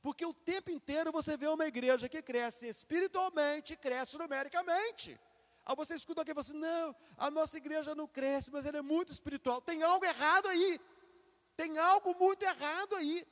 Porque o tempo inteiro você vê uma igreja que cresce espiritualmente e cresce numericamente. Aí você escuta alguém e fala assim, não, a nossa igreja não cresce, mas ela é muito espiritual. Tem algo errado aí. Tem algo muito errado aí.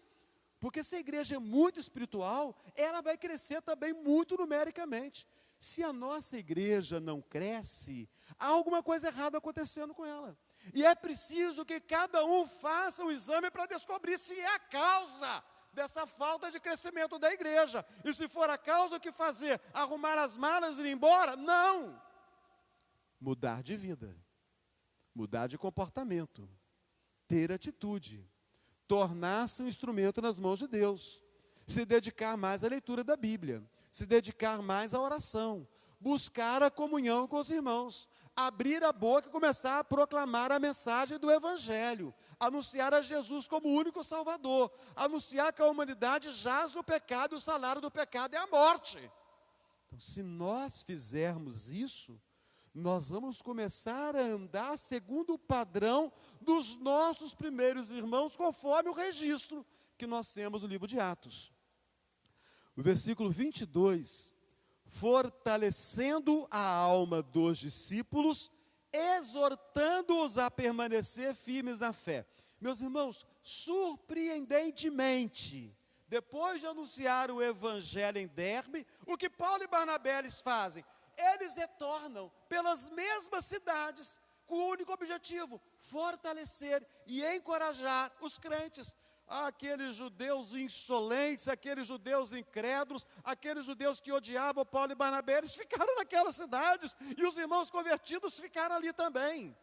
Porque se a igreja é muito espiritual, ela vai crescer também muito numericamente. Se a nossa igreja não cresce, há alguma coisa errada acontecendo com ela. E é preciso que cada um faça um exame para descobrir se é a causa dessa falta de crescimento da igreja. E se for a causa, o que fazer? Arrumar as malas e ir embora? Não! Mudar de vida, mudar de comportamento, ter atitude, tornar-se um instrumento nas mãos de Deus, se dedicar mais à leitura da Bíblia, se dedicar mais à oração, buscar a comunhão com os irmãos, abrir a boca e começar a proclamar a mensagem do Evangelho, anunciar a Jesus como o único Salvador, anunciar que a humanidade jaz no pecado e o salário do pecado é a morte. Então, se nós fizermos isso, nós vamos começar a andar segundo o padrão dos nossos primeiros irmãos, conforme o registro que nós temos no livro de Atos. O versículo 22, fortalecendo a alma dos discípulos, exortando-os a permanecer firmes na fé. Meus irmãos, surpreendentemente, depois de anunciar o evangelho em Derbe, o que Paulo e Barnabé eles fazem? Eles retornam pelas mesmas cidades, com o único objetivo, fortalecer e encorajar os crentes. Aqueles judeus insolentes, aqueles judeus incrédulos, aqueles judeus que odiavam Paulo e Barnabé, eles ficaram naquelas cidades, e os irmãos convertidos ficaram ali também.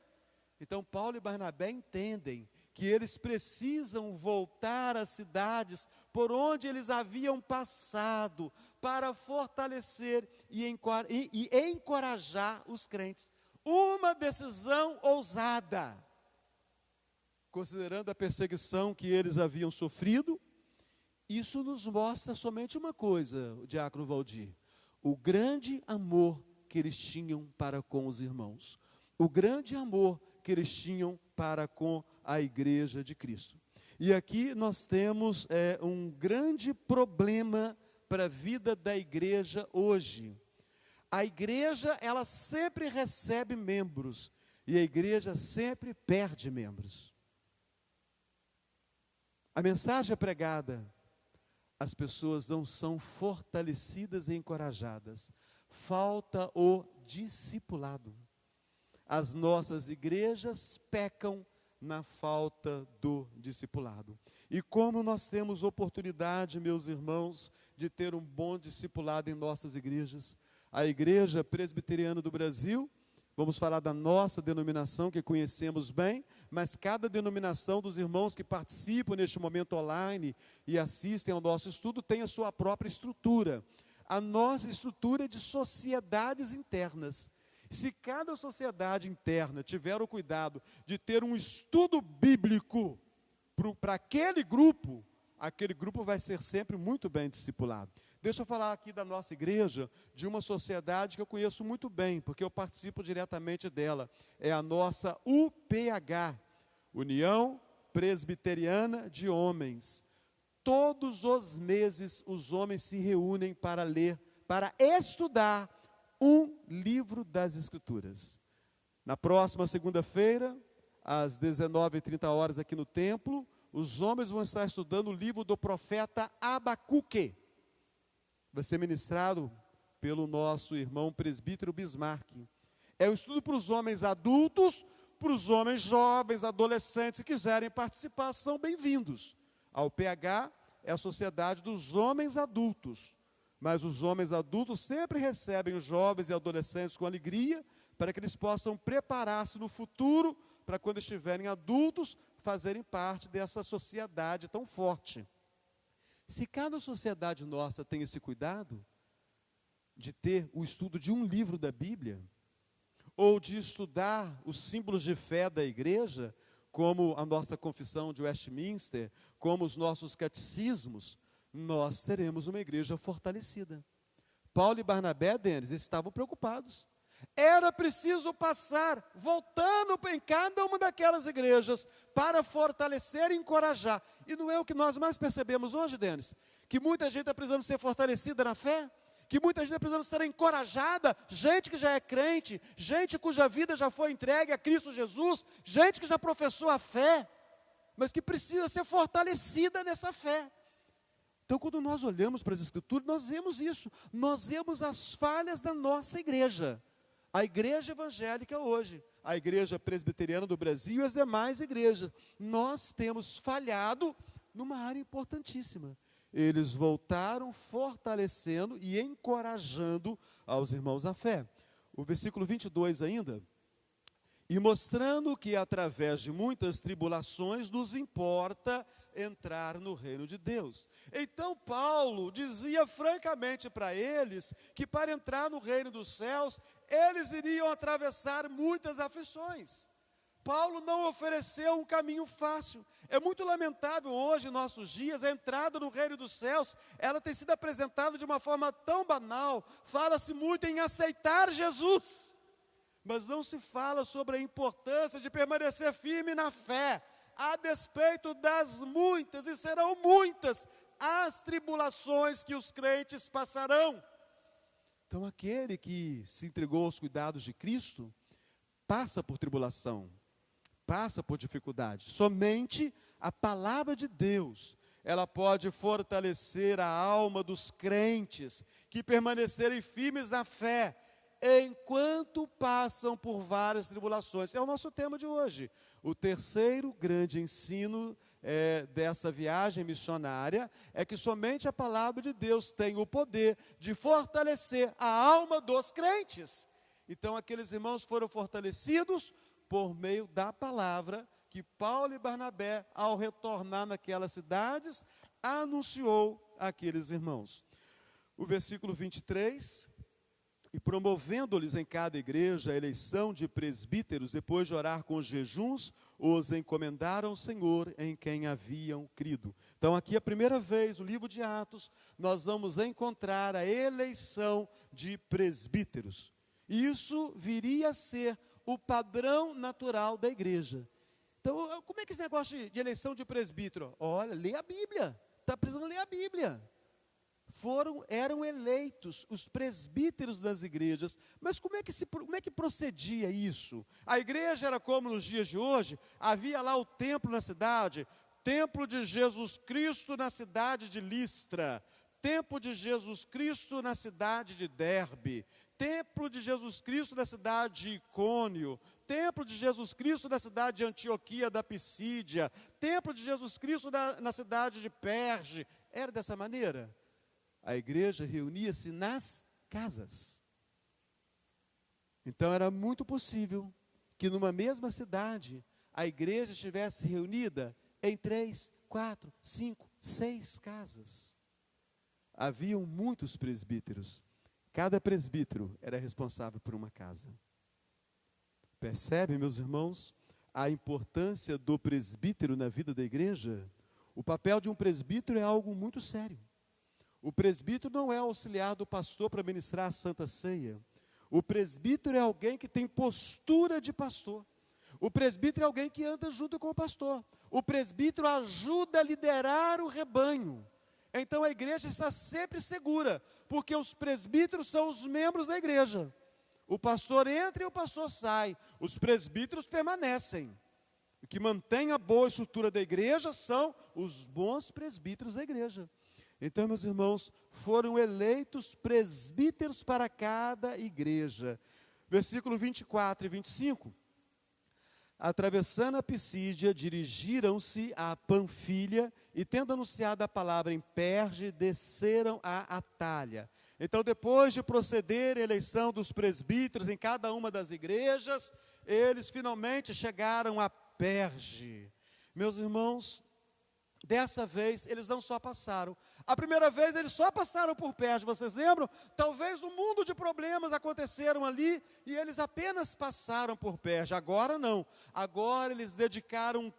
Então Paulo e Barnabé entendem que eles precisam voltar às cidades por onde eles haviam passado, para fortalecer e encorajar os crentes. Uma decisão ousada, considerando a perseguição que eles haviam sofrido. Isso nos mostra somente uma coisa, o diácono Valdir: o grande amor que eles tinham para com os irmãos, o grande amor que eles tinham para com a igreja de Cristo. E aqui nós temos um grande problema para a vida da igreja hoje. A igreja, ela sempre recebe membros, e a igreja sempre perde membros. A mensagem é pregada, as pessoas não são fortalecidas e encorajadas. Falta o discipulado. As nossas igrejas pecam na falta do discipulado. E como nós temos oportunidade, meus irmãos, de ter um bom discipulado em nossas igrejas? A Igreja Presbiteriana do Brasil, vamos falar da nossa denominação, que conhecemos bem, mas cada denominação dos irmãos que participam neste momento online e assistem ao nosso estudo tem a sua própria estrutura. A nossa estrutura é de sociedades internas. Se cada sociedade interna tiver o cuidado de ter um estudo bíblico para aquele grupo vai ser sempre muito bem discipulado. Deixa eu falar aqui da nossa igreja, de uma sociedade que eu conheço muito bem, porque eu participo diretamente dela. É a nossa UPH, União Presbiteriana de Homens. Todos os meses os homens se reúnem para ler, para estudar um livro das Escrituras. Na próxima segunda-feira, às 19h30 aqui no templo, os homens vão estar estudando o livro do profeta Abacuque. Vai ser ministrado pelo nosso irmão presbítero Bismarck. É um estudo para os homens adultos, para os homens jovens, adolescentes que quiserem participar, são bem-vindos. A UPH é a sociedade dos homens adultos. Mas os homens adultos sempre recebem os jovens e adolescentes com alegria, para que eles possam preparar-se no futuro, para quando estiverem adultos, fazerem parte dessa sociedade tão forte. Se cada sociedade nossa tem esse cuidado, de ter o estudo de um livro da Bíblia, ou de estudar os símbolos de fé da igreja, como a nossa confissão de Westminster, como os nossos catecismos, nós teremos uma igreja fortalecida. Paulo e Barnabé, Denis, estavam preocupados. Era preciso passar, voltando em cada uma daquelas igrejas, para fortalecer e encorajar. E não é o que nós mais percebemos hoje, Denis? Que muita gente está precisando ser fortalecida na fé, que muita gente está precisando ser encorajada, gente que já é crente, gente cuja vida já foi entregue a Cristo Jesus, gente que já professou a fé, mas que precisa ser fortalecida nessa fé. Então, quando nós olhamos para as Escrituras, nós vemos isso, nós vemos as falhas da nossa igreja. A igreja evangélica hoje, a igreja presbiteriana do Brasil e as demais igrejas, nós temos falhado numa área importantíssima. Eles voltaram fortalecendo e encorajando aos irmãos à fé. O versículo 22 ainda, e mostrando que através de muitas tribulações nos importa entrar no reino de Deus. Então Paulo dizia francamente para eles que para entrar no reino dos céus, eles iriam atravessar muitas aflições. Paulo não ofereceu um caminho fácil. É muito lamentável hoje, em nossos dias, a entrada no reino dos céus, ela tem sido apresentada de uma forma tão banal, fala-se muito em aceitar Jesus, mas não se fala sobre a importância de permanecer firme na fé, a despeito das muitas, e serão muitas, as tribulações que os crentes passarão. Então, aquele que se entregou aos cuidados de Cristo, passa por tribulação, passa por dificuldade. Somente a palavra de Deus, ela pode fortalecer a alma dos crentes, que permanecerem firmes na fé, enquanto passam por várias tribulações. É o nosso tema de hoje. O terceiro grande ensino dessa viagem missionária é que somente a palavra de Deus tem o poder de fortalecer a alma dos crentes. Então aqueles irmãos foram fortalecidos por meio da palavra que Paulo e Barnabé, ao retornar naquelas cidades, anunciou àqueles irmãos. O versículo 23... E promovendo-lhes em cada igreja a eleição de presbíteros, depois de orar com jejuns, os encomendaram ao Senhor em quem haviam crido. Então aqui a primeira vez, no livro de Atos, nós vamos encontrar a eleição de presbíteros. E isso viria a ser o padrão natural da igreja. Então, como é que esse negócio de eleição de presbítero? Olha, lê a Bíblia, está precisando ler a Bíblia. Eram eleitos os presbíteros das igrejas, mas como é que procedia isso? A igreja era como nos dias de hoje, havia lá o templo na cidade, templo de Jesus Cristo na cidade de Listra, templo de Jesus Cristo na cidade de Derbe, templo de Jesus Cristo na cidade de Icônio, templo de Jesus Cristo na cidade de Antioquia da Pisídia, templo de Jesus Cristo na cidade de Perge. Era dessa maneira. A igreja reunia-se nas casas. Então era muito possível que numa mesma cidade a igreja estivesse reunida em 3, 4, 5, 6 casas. Haviam muitos presbíteros. Cada presbítero era responsável por uma casa. Percebem, meus irmãos, a importância do presbítero na vida da igreja? O papel de um presbítero é algo muito sério. O presbítero não é auxiliar do pastor para ministrar a Santa Ceia. O presbítero é alguém que tem postura de pastor. O presbítero é alguém que anda junto com o pastor. O presbítero ajuda a liderar o rebanho. Então a igreja está sempre segura, porque os presbíteros são os membros da igreja. O pastor entra e o pastor sai. Os presbíteros permanecem. O que mantém a boa estrutura da igreja são os bons presbíteros da igreja. Então, meus irmãos, foram eleitos presbíteros para cada igreja. Versículo 24 e 25. Atravessando a Pisídia, dirigiram-se a Panfilha e, tendo anunciado a palavra em Perge, desceram a Atália. Então, depois de proceder a eleição dos presbíteros em cada uma das igrejas, eles finalmente chegaram a Perge. Meus irmãos, dessa vez eles não só passaram. A primeira vez eles só passaram por Perge, vocês lembram? Talvez um mundo de problemas aconteceram ali e eles apenas passaram por Perge. Agora não. Agora eles dedicaram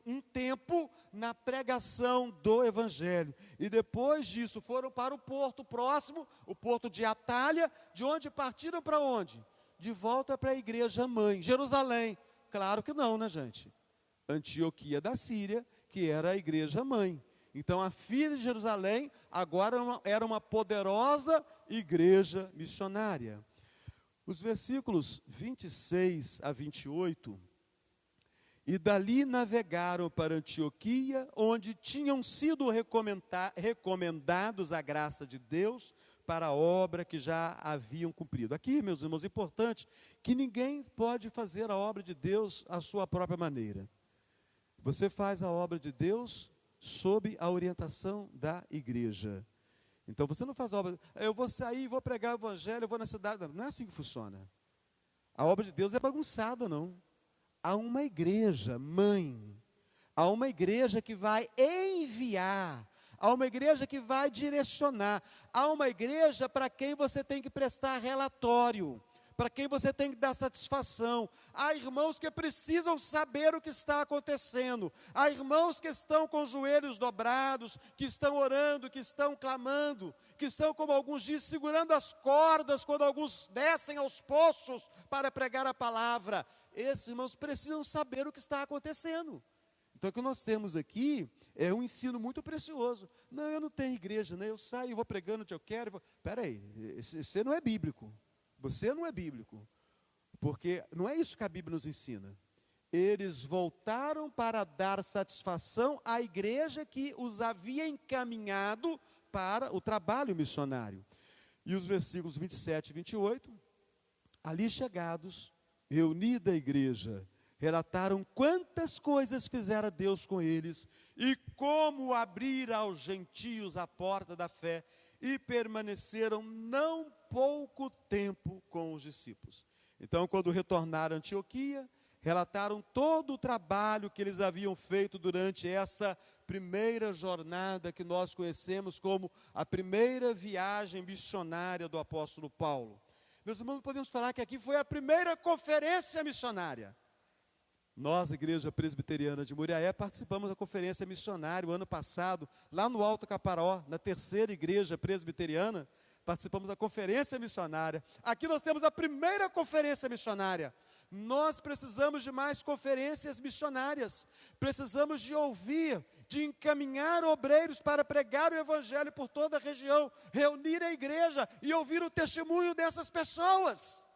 um tempo na pregação do Evangelho. E depois disso foram para o porto próximo, o porto de Atália, de onde partiram para onde? De volta para a igreja mãe, Jerusalém. Claro que não, né, gente? Antioquia da Síria, que era a igreja mãe. Então a filha de Jerusalém agora era uma poderosa igreja missionária. Os versículos 26 a 28, e dali navegaram para Antioquia, onde tinham sido recomendados a graça de Deus para a obra que já haviam cumprido. Aqui, meus irmãos, é importante que ninguém pode fazer a obra de Deus à sua própria maneira. Você faz a obra de Deus sob a orientação da igreja. Então você não faz a obra, eu vou sair, vou pregar o evangelho, eu vou na cidade. Não é assim que funciona. A obra de Deus é bagunçada, não. Há uma igreja mãe, há uma igreja que vai enviar, há uma igreja que vai direcionar, há uma igreja para quem você tem que prestar relatório, para quem você tem que dar satisfação. Há irmãos que precisam saber o que está acontecendo. Há irmãos que estão com os joelhos dobrados, que estão orando, que estão clamando, que estão, como alguns dizem, segurando as cordas quando alguns descem aos poços para pregar a palavra. Esses irmãos precisam saber o que está acontecendo. Então o que nós temos aqui é um ensino muito precioso. Não, eu não tenho igreja, né? Eu saio, vou pregando onde eu quero. Espera aí, você não é bíblico. Você não é bíblico, porque não é isso que a Bíblia nos ensina. Eles voltaram para dar satisfação à igreja que os havia encaminhado para o trabalho missionário. E os versículos 27 e 28, ali chegados, reunida a igreja, relataram quantas coisas fizera Deus com eles e como abrir aos gentios a porta da fé, e permaneceram não pouco tempo com os discípulos. Então, quando retornaram a Antioquia, relataram todo o trabalho que eles haviam feito durante essa primeira jornada que nós conhecemos como a primeira viagem missionária do apóstolo Paulo. Meus irmãos, podemos falar que aqui foi a primeira conferência missionária. Nós, Igreja Presbiteriana de Muriaé, participamos da conferência missionária o ano passado, lá no Alto Caparaó, na terceira igreja presbiteriana, participamos da conferência missionária. Aqui nós temos a primeira conferência missionária. Nós precisamos de mais conferências missionárias, precisamos de ouvir, de encaminhar obreiros para pregar o evangelho por toda a região, reunir a igreja e ouvir o testemunho dessas pessoas.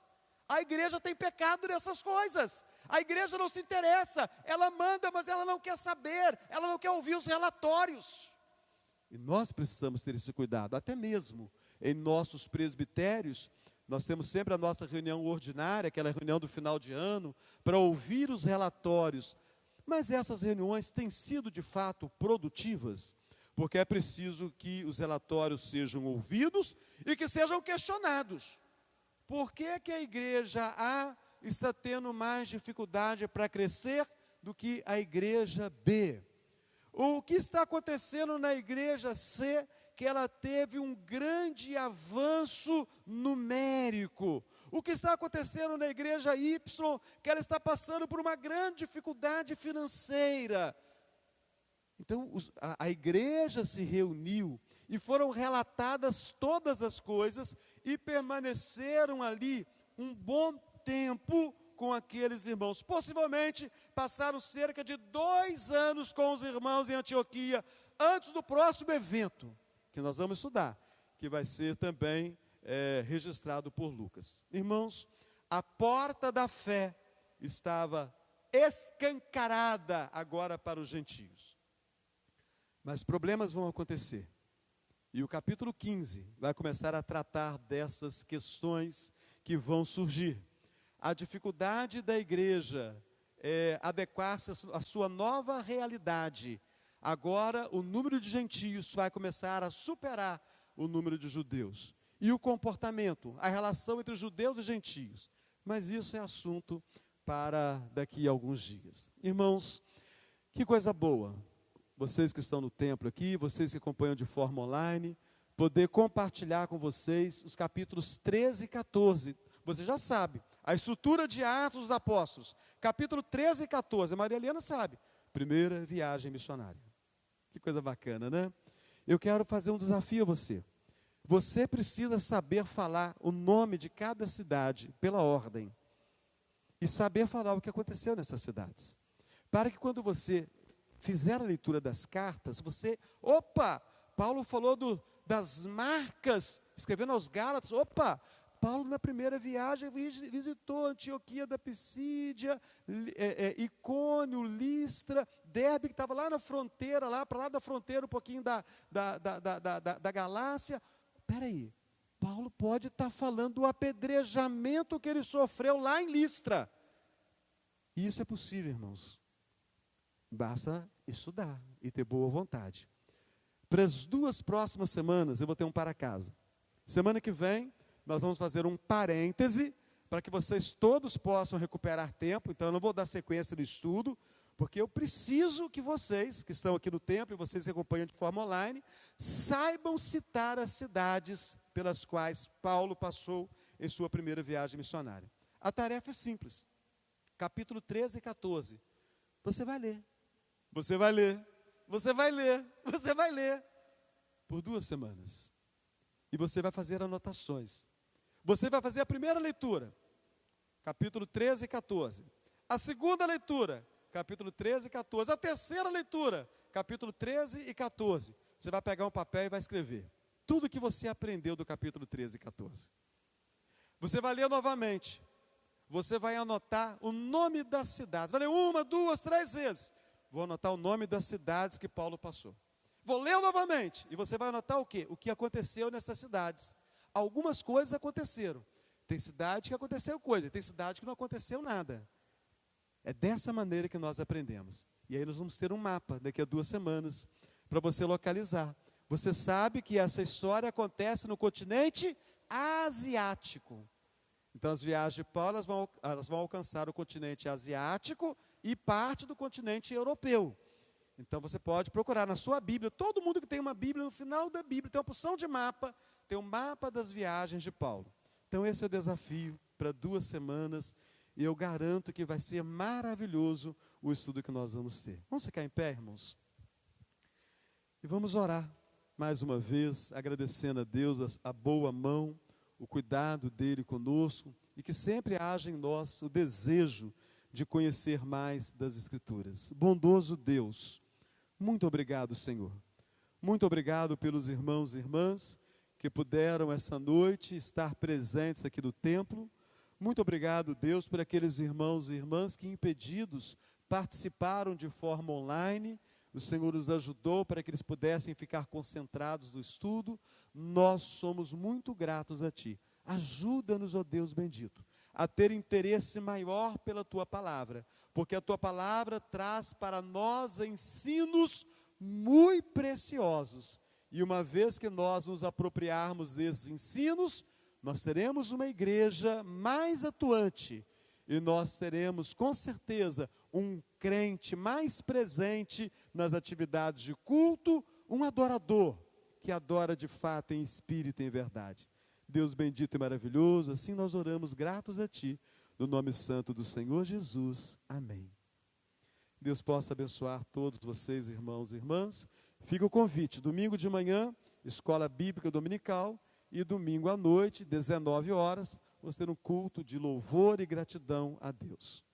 A igreja tem pecado nessas coisas. A igreja não se interessa, ela manda, mas ela não quer saber, ela não quer ouvir os relatórios. E nós precisamos ter esse cuidado, até mesmo em nossos presbitérios. Nós temos sempre a nossa reunião ordinária, aquela reunião do final de ano, para ouvir os relatórios. Mas essas reuniões têm sido de fato produtivas, porque é preciso que os relatórios sejam ouvidos e que sejam questionados. Por que que a igreja A está tendo mais dificuldade para crescer do que a igreja B? O que está acontecendo na igreja C, que ela teve um grande avanço numérico? O que está acontecendo na igreja Y, que ela está passando por uma grande dificuldade financeira? Então, a igreja se reuniu e foram relatadas todas as coisas e permaneceram ali um bom tempo com aqueles irmãos. Possivelmente passaram cerca de 2 anos com os irmãos em Antioquia, antes do próximo evento, que nós vamos estudar, que vai ser também registrado por Lucas. Irmãos, a porta da fé estava escancarada agora para os gentios. Mas problemas vão acontecer. E o capítulo 15 vai começar a tratar dessas questões que vão surgir. A dificuldade da igreja é adequar-se à sua nova realidade. Agora o número de gentios vai começar a superar o número de judeus. E o comportamento, a relação entre judeus e gentios. Mas isso é assunto para daqui a alguns dias. Irmãos, que coisa boa. Vocês que estão no templo aqui, vocês que acompanham de forma online, poder compartilhar com vocês os capítulos 13 e 14. Você já sabe, a estrutura de Atos dos Apóstolos, capítulo 13 e 14, a Maria Helena sabe, primeira viagem missionária. Que coisa bacana, né? Eu quero fazer um desafio a você. Você precisa saber falar o nome de cada cidade pela ordem e saber falar o que aconteceu nessas cidades. Para que quando você fizer a leitura das cartas, você, Paulo falou das marcas, escrevendo aos Gálatas, Paulo na primeira viagem visitou Antioquia da Pisídia, Icônio, Listra, Derbe, que estava lá na fronteira, para lá da fronteira, um pouquinho da Galácia. Espera aí, Paulo pode estar falando do apedrejamento que ele sofreu lá em Listra. E isso é possível, irmãos. Basta estudar e ter boa vontade. Para as 2 próximas semanas, eu vou ter um para casa. Semana que vem, nós vamos fazer um parêntese, para que vocês todos possam recuperar tempo. Então, eu não vou dar sequência no estudo, porque eu preciso que vocês, que estão aqui no templo, e vocês que acompanham de forma online, saibam citar as cidades pelas quais Paulo passou em sua primeira viagem missionária. A tarefa é simples. Capítulo 13 e 14. Você vai ler. Você vai ler, você vai ler, você vai ler, por 2 semanas. E você vai fazer anotações. Você vai fazer a primeira leitura, capítulo 13 e 14. A segunda leitura, capítulo 13 e 14. A terceira leitura, capítulo 13 e 14. Você vai pegar um papel e vai escrever tudo que você aprendeu do capítulo 13 e 14. Você vai ler novamente. Você vai anotar o nome das cidades. Vai ler 1, 2, 3 vezes. Vou anotar o nome das cidades que Paulo passou. Vou ler novamente. E você vai anotar o quê? O que aconteceu nessas cidades. Algumas coisas aconteceram. Tem cidade que aconteceu coisa, tem cidade que não aconteceu nada. É dessa maneira que nós aprendemos. E aí nós vamos ter um mapa daqui a 2 semanas para você localizar. Você sabe que essa história acontece no continente asiático. Então as viagens de Paulo elas vão alcançar o continente asiático e parte do continente europeu. Então você pode procurar na sua Bíblia, todo mundo que tem uma Bíblia, no final da Bíblia tem uma opção de mapa, tem um mapa das viagens de Paulo. Então esse é o desafio para 2 semanas, e eu garanto que vai ser maravilhoso o estudo que nós vamos ter. Vamos ficar em pé, irmãos? E vamos orar mais uma vez, agradecendo a Deus a boa mão, o cuidado dele conosco, e que sempre haja em nós o desejo de conhecer mais das Escrituras. Bondoso Deus, muito obrigado, Senhor. Muito obrigado pelos irmãos e irmãs que puderam essa noite estar presentes aqui no templo. Muito obrigado, Deus, por aqueles irmãos e irmãs que, impedidos, participaram de forma online. O Senhor os ajudou para que eles pudessem ficar concentrados no estudo. Nós somos muito gratos a Ti. Ajuda-nos, ó Deus bendito, a ter interesse maior pela Tua palavra, porque a Tua palavra traz para nós ensinos muito preciosos. E uma vez que nós nos apropriarmos desses ensinos, nós teremos uma igreja mais atuante e nós teremos, com certeza, um crente mais presente nas atividades de culto, um adorador que adora de fato em espírito e em verdade. Deus bendito e maravilhoso, assim nós oramos gratos a Ti, no nome santo do Senhor Jesus. Amém. Deus possa abençoar todos vocês, irmãos e irmãs. Fica o convite, domingo de manhã, Escola Bíblica Dominical, e domingo à noite, 19 horas, vamos ter um culto de louvor e gratidão a Deus.